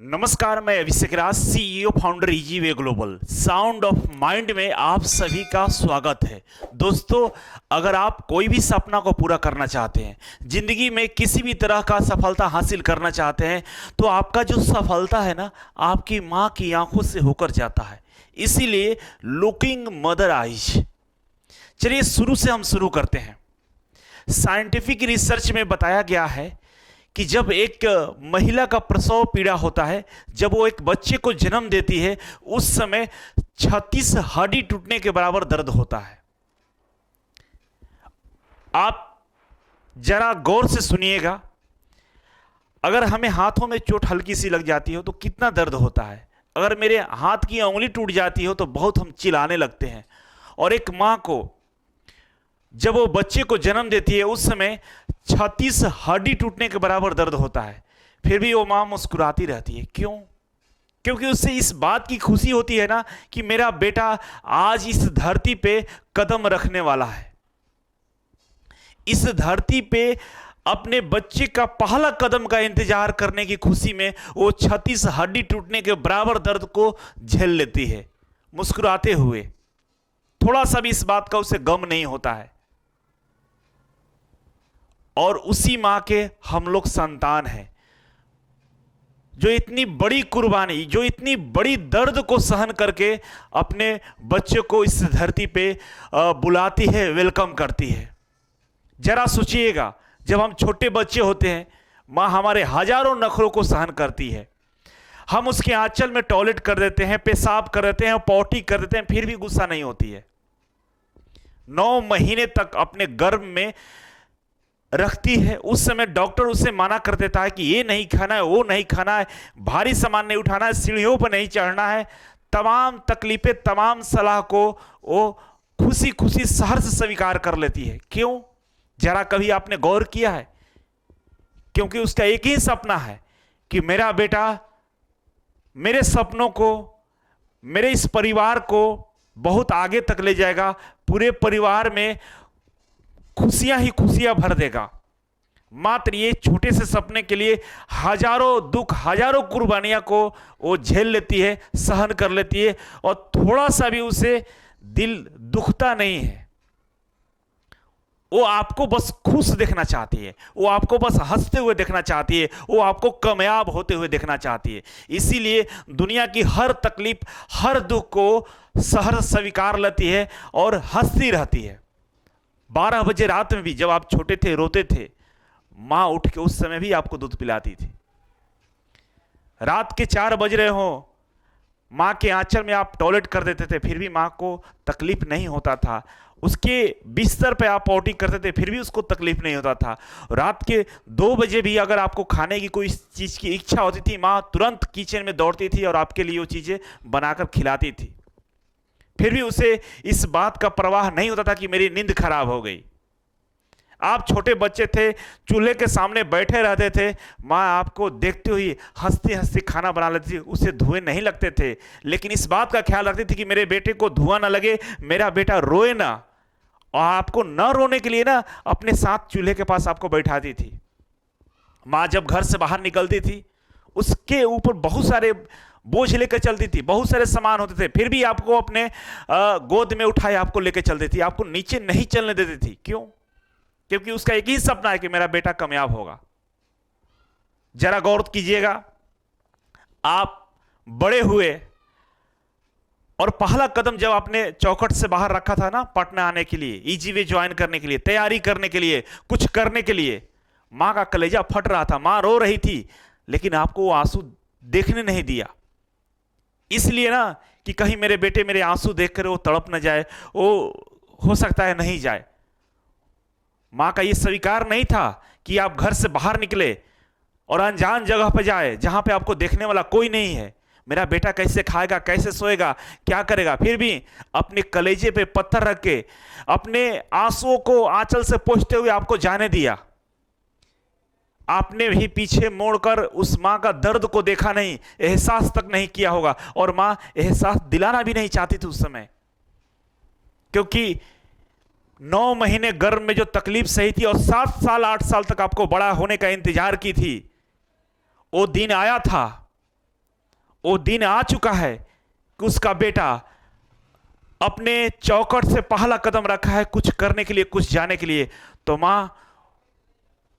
नमस्कार, मैं Abhishek Raj, CEO founder Easyway Global. Sound of mind में आप सभी का स्वागत है। दोस्तों, अगर आप कोई भी सपना को पूरा करना चाहते हैं, जिंदगी में किसी भी तरह का सफलता हासिल करना चाहते हैं, तो आपका जो सफलता है ना, आपकी माँ की आंखों से होकर जाता है। इसीलिए लुकिंग मदर आइज। चलिए शुरू से हम शुरू करते हैं। साइंटिफिक रिसर्च में बताया गया है कि जब एक महिला का प्रसव पीड़ा होता है, जब वो एक बच्चे को जन्म देती है, उस समय 36 हड्डी टूटने के बराबर दर्द होता है। आप जरा गौर से सुनिएगा। अगर हमें हाथों में चोट हल्की सी लग जाती हो तो कितना दर्द होता है। अगर मेरे हाथ की उंगली टूट जाती हो तो बहुत हम चिल्लाने लगते हैं। और एक मां को जब वो बच्चे को जन्म देती है, उस समय 36 हड्डी टूटने के बराबर दर्द होता है, फिर भी वो मां मुस्कुराती रहती है। क्यों? क्योंकि उससे इस बात की खुशी होती है ना कि मेरा बेटा आज इस धरती पे कदम रखने वाला है। इस धरती पे अपने बच्चे का पहला कदम का इंतजार करने की खुशी में वो 36 हड्डी टूटने के बराबर दर्द को झेल लेती है, मुस्कुराते हुए। थोड़ा सा भी इस बात का उसे गम नहीं होता है। और उसी मां के हम लोग संतान हैं, जो इतनी बड़ी कुर्बानी, जो इतनी बड़ी दर्द को सहन करके अपने बच्चे को इस धरती पे बुलाती है, वेलकम करती है। जरा सोचिएगा, जब हम छोटे बच्चे होते हैं, मां हमारे हजारों नखरों को सहन करती है। हम उसके आंचल में टॉयलेट कर देते हैं, पेशाब कर देते हैं, पॉटी कर देते हैं, फिर भी गुस्सा नहीं होती है। 9 महीने तक अपने गर्भ में रखती है। उस समय डॉक्टर उसे मना कर देता है कि ये नहीं खाना है, वो नहीं खाना है, भारी सामान नहीं उठाना है, सीढ़ियों पर नहीं चढ़ना है। तमाम तकलीफें, तमाम सलाह को वो खुशी खुशी सहर्ष स्वीकार कर लेती है। क्यों? जरा कभी आपने गौर किया है? क्योंकि उसका एक ही सपना है कि मेरा बेटा मेरे सपनों को, मेरे इस परिवार को बहुत आगे तक ले जाएगा, पूरे परिवार में खुशियां ही खुशियां भर देगा। मात्र ये छोटे से सपने के लिए हजारों दुख, हजारों कुर्बानियां को वो झेल लेती है, सहन कर लेती है, और थोड़ा सा भी उसे दिल दुखता नहीं है। वो आपको बस खुश देखना चाहती है, वो आपको बस हंसते हुए देखना चाहती है, वो आपको कामयाब होते हुए देखना चाहती है। इसीलिए दुनिया की हर तकलीफ, हर दुख को सहर्ष स्वीकार लेती है और हंसती रहती है। 12 बजे रात में भी जब आप छोटे थे, रोते थे, मां उठ के उस समय भी आपको दूध पिलाती थी। रात के 4 बज रहे हो, मां के आंचल में आप टॉयलेट कर देते थे, फिर भी मां को तकलीफ नहीं होता था। उसके बिस्तर पे आप पॉटी करते थे, फिर भी उसको तकलीफ नहीं होता था। रात के 2 बजे भी अगर आपको खाने की कोई चीज की इच्छा होती थी, मां तुरंत किचन में दौड़ती थी और आपके लिए वो चीजें बनाकर खिलाती थी। फिर भी उसे इस बात का परवाह नहीं होता था कि मेरी नींद खराब हो गई। आप छोटे बच्चे थे, चूल्हे के सामने बैठे रहते थे, माँ आपको देखते हुए हंसती हंसती खाना बना लेती थी। उसे धुएं नहीं लगते थे, लेकिन इस बात का ख्याल रखती थी कि मेरे बेटे को धुआं ना लगे, मेरा बेटा रोए ना। और आपको न रोने के लिए ना अपने साथ चूल्हे के पास आपको बैठाती थी। माँ जब घर से बाहर निकलती थी, उसके ऊपर बहुत सारे बोझ लेकर चलती थी, बहुत सारे सामान होते थे, फिर भी आपको अपने गोद में उठाए आपको लेकर चलती थी, आपको नीचे नहीं चलने देती थी। क्यों? क्योंकि उसका एक ही सपना है कि मेरा बेटा कामयाब होगा। जरा गौर कीजिएगा, आप बड़े हुए और पहला कदम जब आपने चौखट से बाहर रखा था ना, पटना आने के लिए, ईजीवे ज्वाइन करने के लिए, तैयारी करने के लिए, कुछ करने के लिए, मां का कलेजा फट रहा था, मां रो रही थी, लेकिन आपको वो आंसू देखने नहीं दिया। इसलिए ना कि कहीं मेरे बेटे मेरे आंसू देखकर वो तड़प न जाए, वो हो सकता है नहीं जाए। मां का ये स्वीकार नहीं था कि आप घर से बाहर निकले और अनजान जगह पर जाए, जहां पे आपको देखने वाला कोई नहीं है। मेरा बेटा कैसे खाएगा, कैसे सोएगा, क्या करेगा? फिर भी अपने कलेजे पे पत्थर रख के अपने आंसुओं को आंचल से पोंछते हुए आपको जाने दिया। आपने भी पीछे मोड़कर उस मां का दर्द को देखा नहीं, एहसास तक नहीं किया होगा, और मां एहसास दिलाना भी नहीं चाहती थी उस समय। क्योंकि 9 महीने गर्भ में जो तकलीफ सही थी और 7 साल 8 साल तक आपको बड़ा होने का इंतजार की थी, वो दिन आया था वो दिन आ चुका है कि उसका बेटा अपने चौखट से पहला कदम रखा है कुछ करने के लिए, कुछ जाने के लिए, तो मां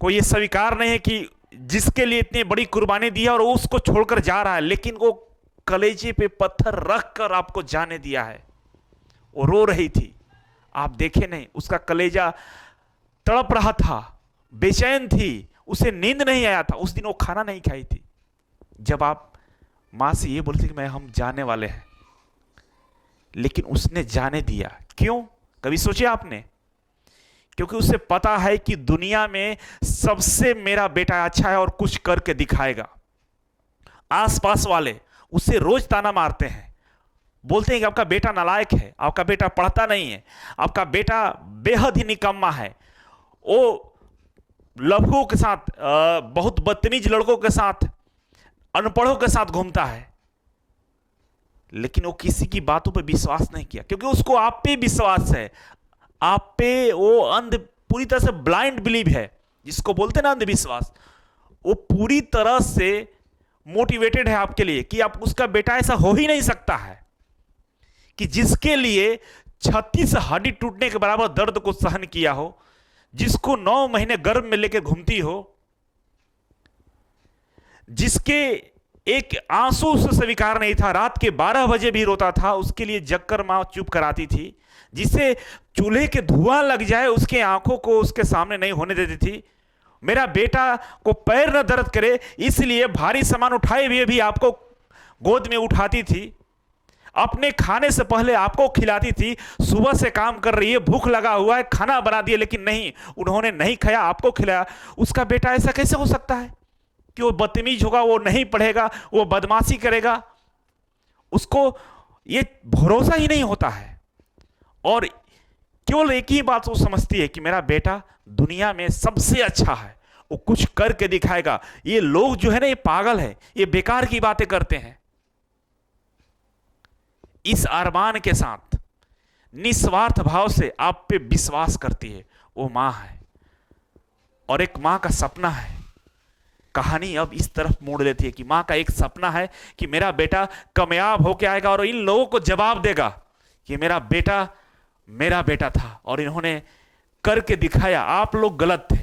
को यह स्वीकार नहीं है कि जिसके लिए इतनी बड़ी कुर्बानी दी है और वो उसको छोड़कर जा रहा है, लेकिन वो कलेजे पे पत्थर रखकर आपको जाने दिया है। वो रो रही थी, आप देखे नहीं, उसका कलेजा तड़प रहा था, बेचैन थी, उसे नींद नहीं आया था। उस दिन वो खाना नहीं खाई थी। जब आप मां से ये बोलते कि मैं हम जाने वाले हैं, लेकिन उसने जाने दिया। क्यों? कभी सोचे आपने? क्योंकि उसे पता है कि दुनिया में सबसे मेरा बेटा अच्छा है और कुछ करके दिखाएगा। आसपास वाले उसे रोज ताना मारते हैं, बोलते हैं कि आपका बेटा नालायक है, आपका बेटा पढ़ता नहीं है, आपका बेटा बेहद ही निकम्मा है, वो लड़कों के साथ, बहुत बदतमीज लड़कों के साथ, अनपढ़ों के साथ घूमता है। लेकिन वो किसी की बातों पे विश्वास नहीं किया, क्योंकि उसको आप पे विश्वास है। आप पे वो पूरी तरह से ब्लाइंड बिलीव है, जिसको बोलते हैं ना अंधविश्वास। वो पूरी तरह से मोटिवेटेड है आपके लिए कि आप उसका बेटा ऐसा हो ही नहीं सकता है कि जिसके लिए 36 हड्डी टूटने के बराबर दर्द को सहन किया हो, जिसको 9 महीने गर्भ में लेकर घूमती हो, जिसके एक आंसू उसे स्वीकार नहीं था, रात के 12 बजे भी रोता था, उसके लिए जगकर मां चुप कराती थी, जिसे चूल्हे के धुआं लग जाए उसके आंखों को उसके सामने नहीं होने देती थी। मेरा बेटा को पैर न दर्द करे इसलिए भारी सामान उठाए हुए भी आपको गोद में उठाती थी, अपने खाने से पहले आपको खिलाती थी। सुबह से काम कर रही है, भूख लगा हुआ है, खाना बना दिया, लेकिन नहीं, उन्होंने नहीं खाया, आपको खिलाया। उसका बेटा ऐसा कैसे हो सकता है कि वो बदतमीज होगा, वो नहीं पढ़ेगा, वो बदमाशी करेगा? उसको ये भरोसा ही नहीं होता है। और केवल एक ही बात वो समझती है कि मेरा बेटा दुनिया में सबसे अच्छा है, वो कुछ करके दिखाएगा। ये लोग जो है ना, ये पागल है, ये बेकार की बातें करते हैं। इस अरमान के साथ निस्वार्थ भाव से आप पे विश्वास करती है वो मां है, और एक मां का सपना है। कहानी अब इस तरफ मोड़ लेती है कि मां का एक सपना है कि मेरा बेटा कामयाब होकर आएगा और इन लोगों को जवाब देगा कि मेरा बेटा था और इन्होंने करके दिखाया, आप लोग गलत थे।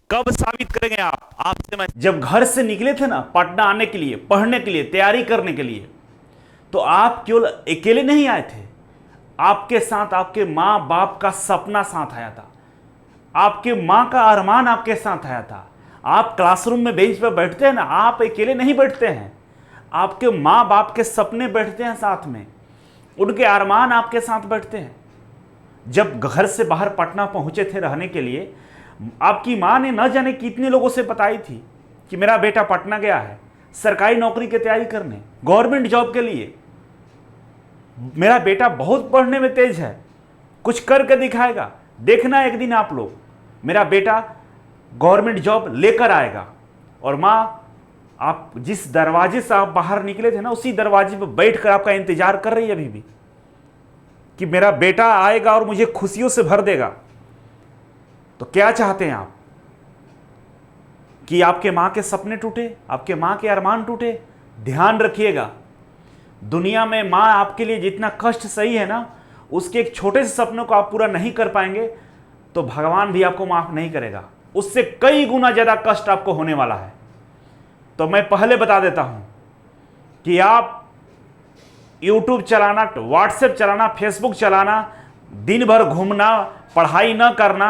कब साबित करेंगे आप? आपसे मैं जब घर से निकले थे ना पटना आने के लिए, पढ़ने के लिए, तैयारी करने के लिए, तो आप केवल अकेले नहीं आए थे, आपके साथ आपके मां बाप का सपना साथ आया था, आपके मां का अरमान आपके साथ आया था। आप क्लासरूम में बेंच पर बैठते हैं ना, आप अकेले नहीं बैठते हैं, आपके मां बाप के सपने बैठते हैं साथ में, उनके अरमान आपके साथ बैठते हैं। जब घर से बाहर पटना पहुंचे थे रहने के लिए, आपकी मां ने न जाने कितने लोगों से बताई थी कि मेरा बेटा पटना गया है सरकारी नौकरी की तैयारी करने, गवर्नमेंट जॉब के लिए। मेरा बेटा बहुत पढ़ने में तेज है, कुछ करके दिखाएगा, देखना एक दिन आप लोग, मेरा बेटा गवर्नमेंट जॉब लेकर आएगा। और मां, आप जिस दरवाजे से आप बाहर निकले थे ना, उसी दरवाजे पर बैठकर आपका इंतजार कर रही है अभी भी कि मेरा बेटा आएगा और मुझे खुशियों से भर देगा। तो क्या चाहते हैं आप? कि आपके मां के सपने टूटे, आपके मां के अरमान टूटे? ध्यान रखिएगा, दुनिया में मां आपके लिए जितना कष्ट सही है ना, उसके एक छोटे से सपनों को आप पूरा नहीं कर पाएंगे तो भगवान भी आपको माफ नहीं करेगा, उससे कई गुना ज्यादा कष्ट आपको होने वाला है। तो मैं पहले बता देता हूं कि आप YouTube चलाना, WhatsApp चलाना, Facebook चलाना, दिन भर घूमना, पढ़ाई न करना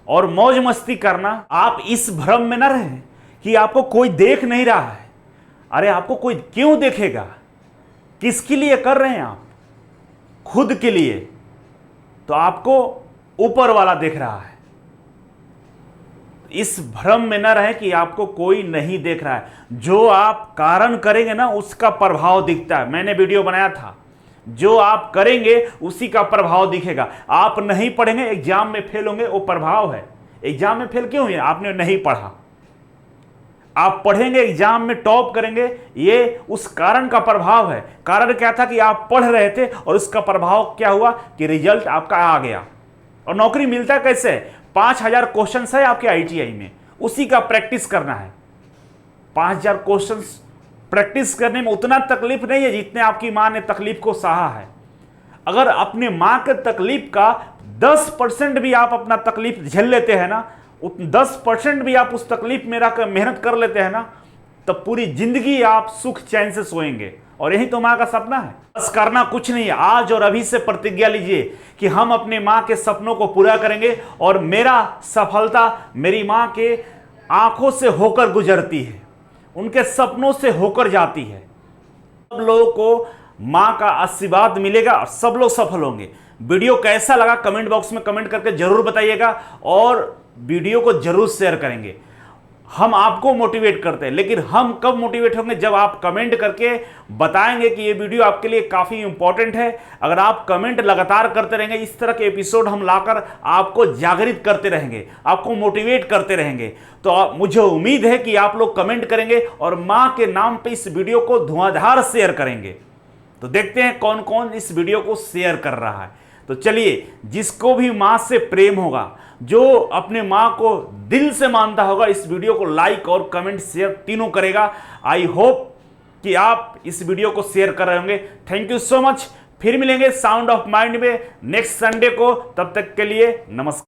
और मौज मस्ती करना, आप इस भ्रम में न रहें कि आपको कोई देख नहीं रहा है। अरे आपको कोई क्यों देखेगा? किसके लिए कर रहे हैं आप? खुद के लिए। तो आपको ऊपर वाला देख रहा है। इस भ्रम में न रहे कि आपको कोई नहीं देख रहा है। जो आप कारण करेंगे ना, उसका प्रभाव दिखता है। मैंने वीडियो बनाया था, जो आप करेंगे उसी का प्रभाव दिखेगा। आप नहीं पढ़ेंगे, एग्जाम में फेल होंगे, वो प्रभाव है। एग्जाम में फेल क्यों हुए? आपने नहीं पढ़ा। आप पढ़ेंगे, एग्जाम में टॉप करेंगे, ये उस कारण का प्रभाव है। कारण क्या था कि आप पढ़ रहे थे और उसका प्रभाव क्या हुआ कि रिजल्ट आपका आ गया। और नौकरी मिलता कैसे? 5000 क्वेश्चन है आपके ITI में, उसी का प्रैक्टिस करना है। 5000 क्वेश्चन प्रैक्टिस करने में उतना तकलीफ नहीं है जितने आपकी माँ ने तकलीफ को सहा है। अगर अपने माँ के तकलीफ का 10% भी आप अपना तकलीफ झेल लेते हैं ना, 10% भी आप उस तकलीफ में रहकर मेहनत कर लेते हैं ना, तब पूरी जिंदगी आप सुख चैन से सोएंगे। और यही तो माँ का सपना है। बस करना कुछ नहीं है, आज और अभी से प्रतिज्ञा लीजिए कि हम अपने माँ के सपनों को पूरा करेंगे और मेरा सफलता मेरी माँ के आंखों से होकर गुजरती है, उनके सपनों से होकर जाती है। सब लोगों को माँ का आशीर्वाद मिलेगा और सब लोग सफल होंगे। वीडियो कैसा लगा कमेंट बॉक्स में कमेंट करके जरूर बताइएगा और वीडियो को जरूर शेयर करेंगे। हम आपको मोटिवेट करते हैं, लेकिन हम कब मोटिवेट होंगे? जब आप कमेंट करके बताएंगे कि ये वीडियो आपके लिए काफ़ी इंपॉर्टेंट है। अगर आप कमेंट लगातार करते रहेंगे, इस तरह के एपिसोड हम लाकर आपको जागृत करते रहेंगे, आपको मोटिवेट करते रहेंगे, तो मुझे उम्मीद है कि आप लोग कमेंट करेंगे और माँ के नाम पे इस वीडियो को धुआंधार शेयर करेंगे। तो देखते हैं कौन कौन इस वीडियो को शेयर कर रहा है। तो चलिए, जिसको भी माँ से प्रेम होगा, जो अपने माँ को दिल से मानता होगा, इस वीडियो को लाइक और कमेंट शेयर तीनों करेगा। आई होप कि आप इस वीडियो को शेयर कर रहे होंगे। Thank you so much. फिर मिलेंगे साउंड ऑफ माइंड में नेक्स्ट संडे को। तब तक के लिए नमस्कार।